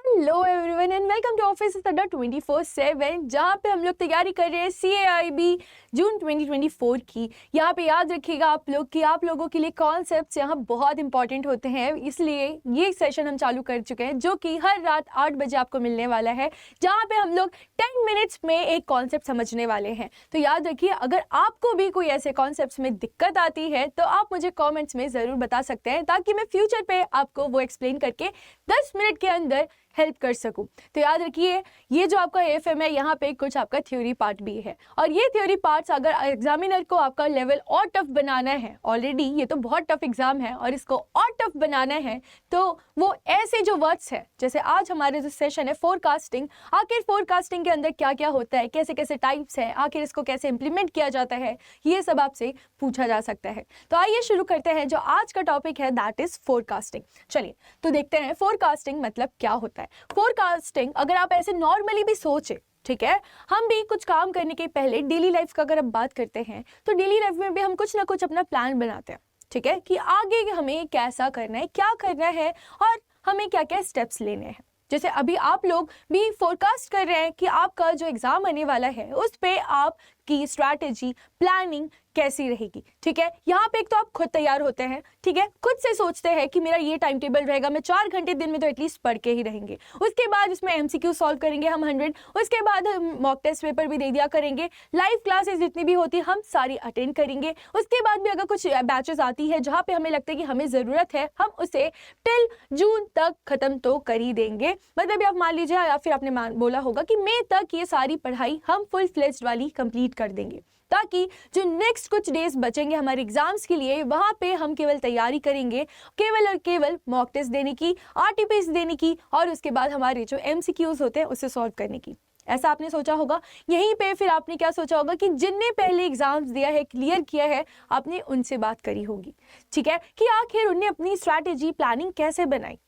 Hello everyone and welcome to office Adda 24/7 जहाँ पे हम लोग तैयारी कर रहे हैं CAIB जून 2024 की। यहाँ पे याद रखिएगा आप लोग कि आप लोगों के लिए कॉन्सेप्ट्स यहाँ बहुत इंपॉर्टेंट होते हैं, इसलिए ये सेशन हम चालू कर चुके हैं जो कि हर रात 8 बजे आपको मिलने वाला है, जहाँ पे हम लोग 10 मिनट्स में एक कॉन्सेप्ट समझने वाले हैं। तो याद रखिए, अगर आपको भी कोई ऐसे कॉन्सेप्ट्स में दिक्कत आती है तो आप मुझे कॉमेंट्स में ज़रूर बता सकते हैं, ताकि मैं फ्यूचर पे आपको वो एक्सप्लेन करके 10 मिनट के अंदर हेल्प कर सकूं। तो याद रखिए, ये जो आपका AFM है, यहाँ पे कुछ आपका थ्योरी पार्ट भी है, और ये थ्योरी पार्ट्स अगर एग्जामिनर को आपका लेवल और टफ बनाना है, ऑलरेडी ये तो बहुत टफ एग्जाम है और इसको और टफ बनाना है, तो वो ऐसे जो वर्ड्स है, जैसे आज हमारे जो सेशन है फोरकास्टिंग, आखिर फोरकास्टिंग के अंदर क्या क्या होता है, कैसे कैसे टाइप्स है, आखिर इसको कैसे इंप्लीमेंट किया जाता है, ये सब आपसे पूछा जा सकता है। तो आइए शुरू करते हैं। जो आज का टॉपिक है दैट इज फोरकास्टिंग। चलिए तो देखते हैं फोरकास्टिंग मतलब क्या होता है। फोरकास्टिंग अगर आप ऐसे नॉर्मली भी सोचे, ठीक है, हम भी कुछ काम करने के पहले डेली लाइफ का अगर हम बात करते हैं तो डेली लाइफ में भी हम कुछ ना कुछ अपना प्लान बनाते हैं, ठीक है, कि आगे हमें कैसा करना है, क्या करना है और हमें क्या क्या स्टेप्स लेने हैं। जैसे अभी आप लोग भी फोरकास्ट कर रहे हैं कि आपका जो एग्जाम आने वाला है उस पे आपकी स्ट्रैटेजी प्लानिंग कैसी रहेगी, ठीक है। यहाँ पे एक तो आप खुद तैयार होते हैं, ठीक है, खुद से सोचते हैं कि मेरा ये टाइम टेबल रहेगा, मैं 4 घंटे दिन में तो एटलीस्ट पढ़ के ही रहेंगे। उसके बाद इसमें MCQ सॉल्व करेंगे हम 100, उसके बाद हम मॉक टेस्ट पेपर भी दे दिया करेंगे, लाइव क्लासेस जितनी भी होती है हम सारी अटेंड करेंगे। उसके बाद भी अगर कुछ बैचेस आती है जहाँ पे हमें लगता है कि हमें ज़रूरत है, हम उसे टिल जून तक ख़त्म तो कर ही देंगे। मतलब आप मान लीजिए, या फिर आपने बोला होगा कि मई तक ये सारी पढ़ाई हम फुल फ्लेज्ड वाली कंप्लीट कर देंगे, ताकि जो नेक्स्ट कुछ डेज बचेंगे हमारे एग्जाम्स के लिए, वहाँ पे हम केवल तैयारी करेंगे, केवल और केवल मॉक टेस्ट देने की, RTPs देने की, और उसके बाद हमारे जो MCQs होते हैं उसे सॉल्व करने की। ऐसा आपने सोचा होगा। यहीं पे फिर आपने क्या सोचा होगा कि जिनने पहले एग्जाम्स दिया है, क्लियर किया है, आपने उनसे बात करी होगी, ठीक है, कि आखिर उनने अपनी स्ट्रैटेजी प्लानिंग कैसे बनाई।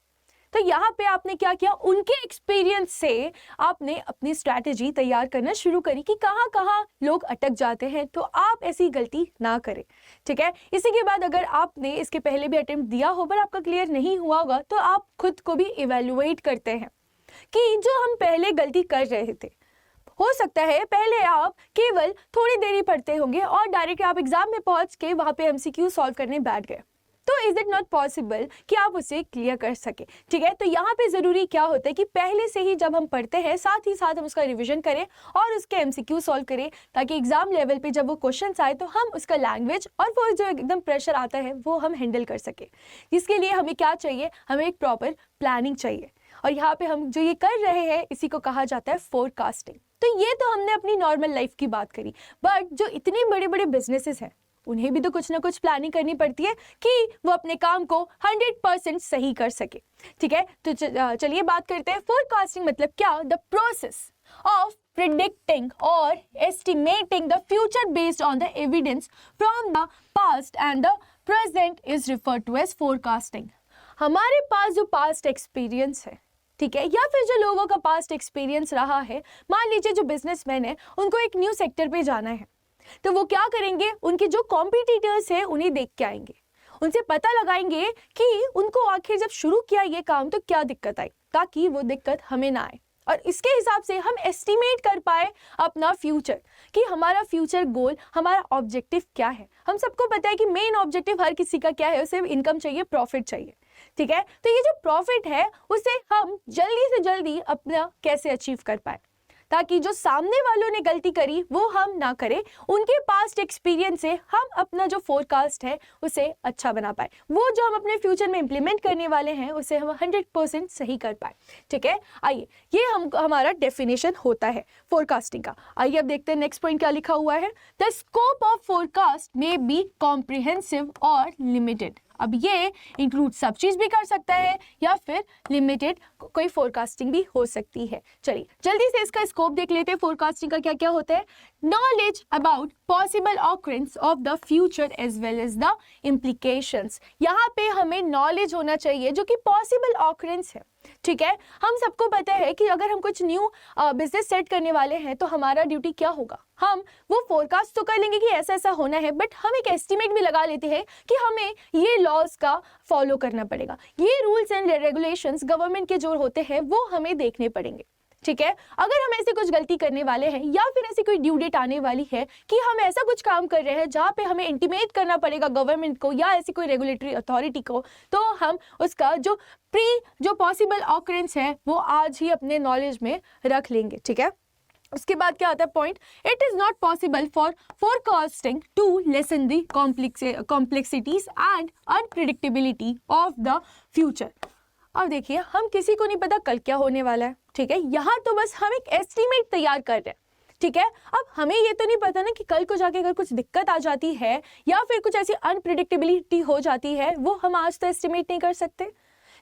तो यहाँ पे आपने क्या किया, उनके एक्सपीरियंस से आपने अपनी स्ट्रैटेजी तैयार करना शुरू करी कि कहाँ कहाँ लोग अटक जाते हैं, तो आप ऐसी गलती ना करें, ठीक है। इसी के बाद अगर आपने इसके पहले भी अटेम्प्ट दिया हो पर आपका क्लियर नहीं हुआ होगा, तो आप खुद को भी इवेल्युएट करते हैं कि जो हम पहले गलती कर रहे थे, हो सकता है पहले आप केवल थोड़ी देर ही पढ़ते होंगे और डायरेक्ट आप एग्जाम में पहुंच के वहाँ पे MCQ सॉल्व करने बैठ गए, तो इज इट नॉट पॉसिबल कि आप उसे क्लियर कर सके, ठीक है। तो यहाँ पे ज़रूरी क्या होता है कि पहले से ही जब हम पढ़ते हैं, साथ ही साथ हम उसका रिवीजन करें और उसके MCQ सॉल्व करें, ताकि एग्जाम लेवल पे जब वो क्वेश्चन आए तो हम उसका लैंग्वेज और वो जो एकदम प्रेशर आता है वो हम हैंडल कर सके। इसके लिए हमें क्या चाहिए, हमें एक प्रॉपर प्लानिंग चाहिए, और यहाँ पे हम जो ये कर रहे हैं इसी को कहा जाता है फोरकास्टिंग। तो ये तो हमने अपनी नॉर्मल लाइफ की बात करी, बट जो इतने बड़े बड़े बिजनेसेस हैं उन्हें भी तो कुछ ना कुछ प्लानिंग करनी पड़ती है कि वो अपने काम को 100% सही कर सके, ठीक है। तो चलिए बात करते हैं फोरकास्टिंग मतलब क्या। The process of predicting or estimating the future based on the evidence from the past and the present is referred to as forecasting। हमारे पास जो पास्ट एक्सपीरियंस है, ठीक है, या फिर जो लोगों का पास्ट एक्सपीरियंस रहा है, मान लीजिए जो बिजनेसमैन है उनको एक न्यू सेक्टर पे जाना है, तो वो क्या करेंगे, उनके जो कॉम्पिटिटर्स हैं उन्हें देख के आएंगे, उनसे पता लगाएंगे कि उनको आखिर जब शुरू किया ये काम तो क्या दिक्कत आई, ताकि वो दिक्कत हमें ना आए, और इसके हिसाब से हम एस्टिमेट कर पाए अपना फ्यूचर, कि हमारा फ्यूचर गोल, हमारा ऑब्जेक्टिव क्या है। हम सबको पता है कि मेन ऑब्जेक्टिव हर किसी का क्या है, उसे इनकम चाहिए, प्रॉफिट चाहिए, ठीक है। तो ये जो प्रॉफिट है उसे हम जल्दी से जल्दी अपना कैसे अचीव कर पाए, ताकि जो सामने वालों ने गलती करी वो हम ना करें, उनके पास्ट एक्सपीरियंस से हम अपना जो फोरकास्ट है उसे अच्छा बना पाए, वो जो हम अपने फ्यूचर में इंप्लीमेंट करने वाले हैं उसे हम 100% सही कर पाए, ठीक है। आइए, ये हमारा डेफिनेशन होता है फोरकास्टिंग का। आइए अब देखते हैं नेक्स्ट पॉइंट क्या लिखा हुआ है। The scope of forecast may be comprehensive और लिमिटेड। अब ये इंक्लूड सब चीज़ भी कर सकता है या फिर लिमिटेड कोई फोरकास्टिंग भी हो सकती है। चलिए जल्दी से इसका स्कोप देख लेते हैं, फोरकास्टिंग का क्या क्या होता है। Knowledge about possible occurrence of the future as well as the implications. यहाँ पे हमें नॉलेज होना चाहिए जो कि पॉसिबल ऑकरेंस है, ठीक है, हम सबको पता है कि अगर हम कुछ न्यू बिजनेस सेट करने वाले हैं तो हमारा ड्यूटी क्या होगा, हम वो फोरकास्ट तो कर लेंगे कि ऐसा ऐसा होना है, बट हम एक एस्टिमेट भी लगा लेते हैं कि हमें ये लॉज का फॉलो करना पड़ेगा, ये रूल्स एंड रेगुलेशंस गवर्नमेंट के जो होते हैं वो हमें देखने पड़ेंगे। ठीक है, अगर हम ऐसे कुछ गलती करने वाले हैं या फिर ऐसी कोई ड्यू डेट आने वाली है कि हम ऐसा कुछ काम कर रहे हैं जहाँ पे हमें इंटीमेट करना पड़ेगा गवर्नमेंट को या ऐसी कोई रेगुलेटरी अथॉरिटी को, तो हम उसका जो पॉसिबल ऑकरेंस है वो आज ही अपने नॉलेज में रख लेंगे। ठीक है, उसके बाद क्या आता है point, it is not possible for forecasting to lessen the complexities and unpredictability of the future. अब देखिए, हम किसी को नहीं पता कल क्या होने वाला है। ठीक है, यहाँ तो बस हम एक एस्टीमेट तैयार कर रहे हैं। ठीक है, अब हमें ये तो नहीं पता ना कि कल को जाके अगर कुछ दिक्कत आ जाती है या फिर कुछ ऐसी अनप्रिडिक्टेबिलिटी हो जाती है, वो हम आज तो एस्टिमेट नहीं कर सकते।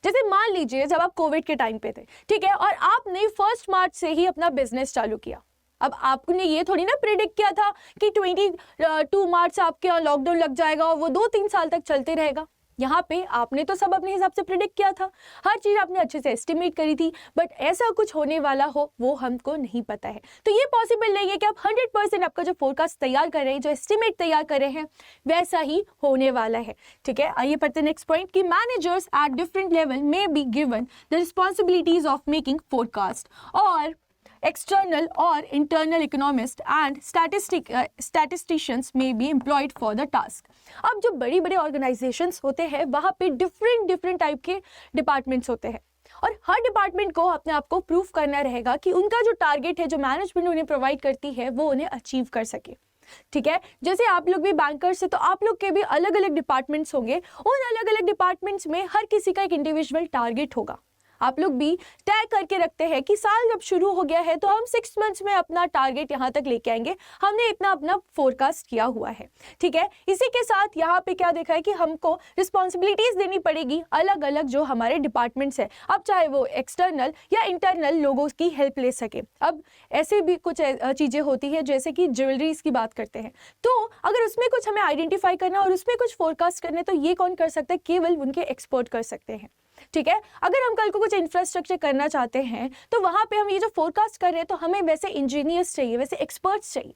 जैसे मान लीजिए जब आप कोविड के टाइम पे थे, ठीक है, और आपने 1 मार्च से ही अपना बिजनेस चालू किया। अब आपने ये थोड़ी ना प्रिडिक्ट किया था कि 22 मार्च से आपके यहाँ लॉकडाउन लग जाएगा और वो 2-3 साल तक चलते रहेगा। यहाँ पे आपने तो सब अपने हिसाब से प्रिडिक्ट किया था, हर चीज़ आपने अच्छे से एस्टिमेट करी थी, बट ऐसा कुछ होने वाला हो वो हमको नहीं पता है। तो ये पॉसिबल नहीं है कि आप 100% आपका जो फोरकास्ट तैयार कर रहे हैं, जो एस्टिमेट तैयार कर रहे हैं, वैसा ही होने वाला है। ठीक है, आइए पढ़ते हैं नेक्स्ट पॉइंट कि managers at different level may be given the responsibilities of making forecast और external or internal economists and statisticians may be employed for the task। अब जो बड़ी बड़े ऑर्गेनाइजेशंस होते हैं वहाँ पे डिफरेंट टाइप के डिपार्टमेंट्स होते हैं और हर डिपार्टमेंट को अपने आप को प्रूव करना रहेगा कि उनका जो टारगेट है, जो मैनेजमेंट उन्हें प्रोवाइड करती है, वो उन्हें अचीव कर सके। ठीक है, जैसे आप लोग भी बैंकर्स है तो आप लोग के भी अलग अलग डिपार्टमेंट्स होंगे, उन अलग अलग डिपार्टमेंट्स में हर किसी का एक इंडिविजुअल टारगेट होगा। आप लोग भी तय करके रखते हैं कि साल जब शुरू हो गया है तो हम 6 मंथ्स में अपना टारगेट यहाँ तक लेके आएंगे, हमने इतना अपना फोरकास्ट किया हुआ है। ठीक है, इसी के साथ यहाँ पे क्या देखा है कि हमको रिस्पॉन्सिबिलिटीज देनी पड़ेगी अलग अलग जो हमारे डिपार्टमेंट्स है, अब चाहे वो एक्सटर्नल या इंटरनल लोगों की हेल्प ले सके। अब ऐसे भी कुछ चीज़ें होती है जैसे कि ज्वेलरीज की बात करते हैं, तो अगर उसमें कुछ हमें आइडेंटिफाई करना और उसमें कुछ फोरकास्ट करने, तो ये कौन कर सकता है, केवल उनके एक्सपर्ट कर सकते हैं। ठीक है, अगर हम कल को कुछ इंफ्रास्ट्रक्चर करना चाहते हैं तो वहां पे हम ये जो फोरकास्ट कर रहे हैं तो हमें वैसे इंजीनियर्स चाहिए, वैसे एक्सपर्ट्स चाहिए।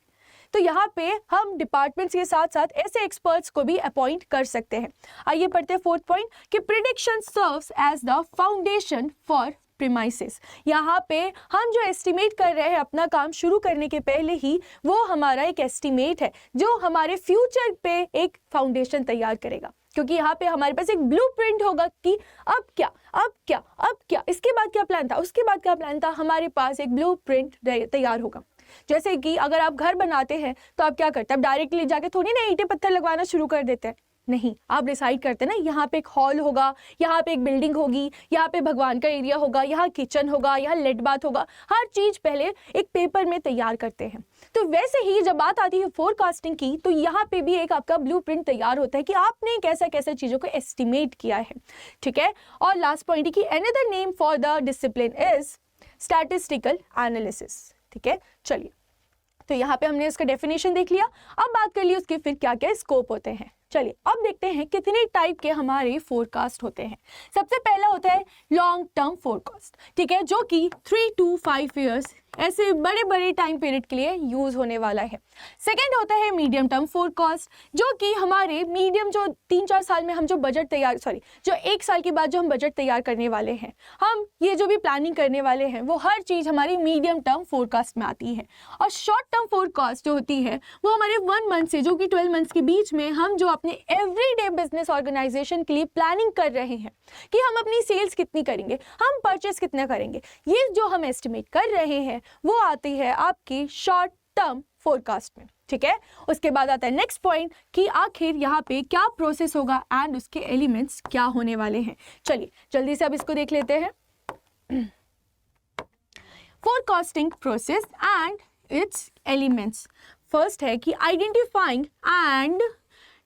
तो यहाँ पे हम डिपार्टमेंट्स के साथ साथ ऐसे एक्सपर्ट्स को भी अपॉइंट कर सकते हैं। आइए पढ़ते हैं 4th पॉइंट कि prediction serves as the foundation for premises. यहाँ पे हम जो एस्टिमेट कर रहे हैं अपना काम शुरू करने के पहले ही, वो हमारा एक एस्टिमेट है जो हमारे फ्यूचर पे एक फाउंडेशन तैयार करेगा, क्योंकि यहाँ पे हमारे पास एक ब्लूप्रिंट होगा कि अब क्या, इसके बाद क्या प्लान था, उसके बाद क्या प्लान था, हमारे पास एक ब्लूप्रिंट तैयार होगा। जैसे कि अगर आप घर बनाते हैं तो आप क्या करते हैं, आप डायरेक्टली जाके थोड़ी ना ईंटें पत्थर लगवाना शुरू कर देते हैं, नहीं, आप डिसाइड करते हैं ना, यहाँ पे एक हॉल होगा, यहाँ पे एक बिल्डिंग होगी, यहाँ पे भगवान का एरिया होगा, यहाँ किचन होगा, यहाँ लेट बाथ होगा, हर चीज पहले एक पेपर में तैयार करते हैं। तो वैसे ही जब बात आती है फोरकास्टिंग की, तो यहाँ पे भी एक आपका ब्लूप्रिंट तैयार होता है कि आपने कैसे कैसे चीजों को एस्टिमेट किया है। ठीक है, और लास्ट पॉइंट की another name for the discipline is statistical analysis. ठीक है, चलिए, तो यहाँ पे हमने उसका डेफिनेशन देख लिया, अब बात कर ली उसके फिर क्या क्या स्कोप होते हैं। चलिए अब देखते हैं कितने टाइप के हमारे फोरकास्ट होते हैं। सबसे पहला होता है लॉन्ग टर्म फोरकास्ट, ठीक है, जो कि 3 to 5 ईयर्स ऐसे बड़े बड़े टाइम पीरियड के लिए यूज होने वाला है। सेकंड होता है मीडियम टर्म फोरकास्ट, जो कि हमारे मीडियम जो 3-4 साल में हम जो बजट तैयार जो 1 साल के बाद जो हम बजट तैयार करने वाले हैं, हम ये जो भी प्लानिंग करने वाले हैं, वो हर चीज़ हमारी मीडियम टर्म फोरकास्ट में आती है। और शॉर्ट टर्म फोरकास्ट जो होती है वो हमारे 1 मंथ से जो कि 12 मंथ्स के बीच में हम जो अपने एवरीडे बिजनेस ऑर्गेनाइजेशन के लिए प्लानिंग कर रहे हैं कि हम अपनी सेल्स कितनी करेंगे, हम परचेस कितना करेंगे, ये जो हम एस्टिमेट कर रहे हैं वो आती है आपकी शॉर्ट टर्म फोरकास्ट में। ठीक है, उसके बाद आता है नेक्स्ट पॉइंट कि आखिर यहाँ पे क्या प्रोसेस होगा एंड उसके एलिमेंट्स क्या होने वाले हैं। चलिए जल्दी से अब इसको देख लेते हैं। Forecasting process and it's elements. First है कि identifying and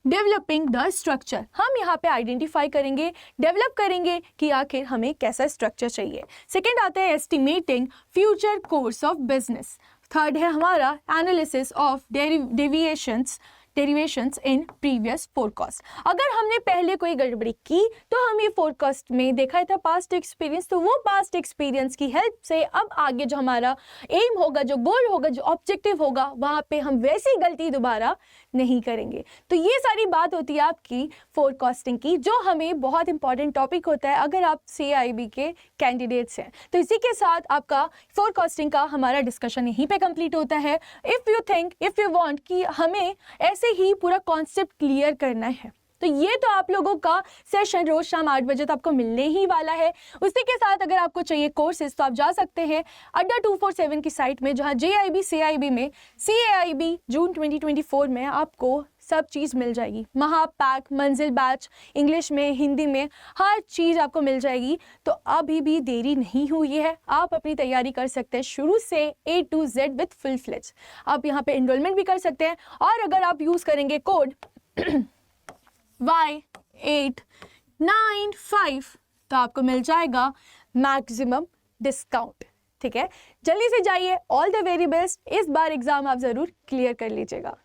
developing the structure. हम यहाँ पे आइडेंटिफाई करेंगे, डेवलप करेंगे कि आखिर हमें कैसा स्ट्रक्चर चाहिए। सेकेंड आता है estimating future course of business. Third है हमारा analysis of deviations derivations in previous forecast. अगर हमने पहले कोई गड़बड़ी की तो हम ये फोरकास्ट में देखा था पास्ट एक्सपीरियंस, तो वो पास्ट एक्सपीरियंस की हेल्प से अब आगे जो हमारा एम होगा, जो गोल होगा, जो ऑब्जेक्टिव होगा, वहाँ पे हम वैसी गलती दोबारा नहीं करेंगे। तो ये सारी बात होती है आपकी फोरकास्टिंग की, जो हमें बहुत इंपॉर्टेंट टॉपिक होता है अगर आप CAIB के कैंडिडेट्स हैं। तो इसी के साथ आपका फोरकास्टिंग का हमारा डिस्कशन यहीं पे कंप्लीट होता है। If you think, if you want कि हमें ऐसे ही पूरा कॉन्सेप्ट क्लियर करना है, तो ये तो आप लोगों का सेशन रोज शाम 8 बजे तो आपको मिलने ही वाला है। उसी के साथ अगर आपको चाहिए कोर्सेज तो आप जा सकते हैं अड्डा 247 की साइट में, जहां JIB CIB में CAIB जून 2024 में आपको सब चीज़ मिल जाएगी। महापैक, मंजिल बैच, इंग्लिश में, हिंदी में, हर चीज़ आपको मिल जाएगी। तो अभी भी देरी नहीं हुई है, आप अपनी तैयारी कर सकते हैं शुरू से A to Z with full fledge. आप यहाँ पे एनरोलमेंट भी कर सकते हैं, और अगर आप यूज़ करेंगे कोड Y895 तो आपको मिल जाएगा मैक्सिमम डिस्काउंट। ठीक है, जल्दी से जाइए। All the very best. इस बार एग्जाम आप ज़रूर क्लियर कर लीजिएगा।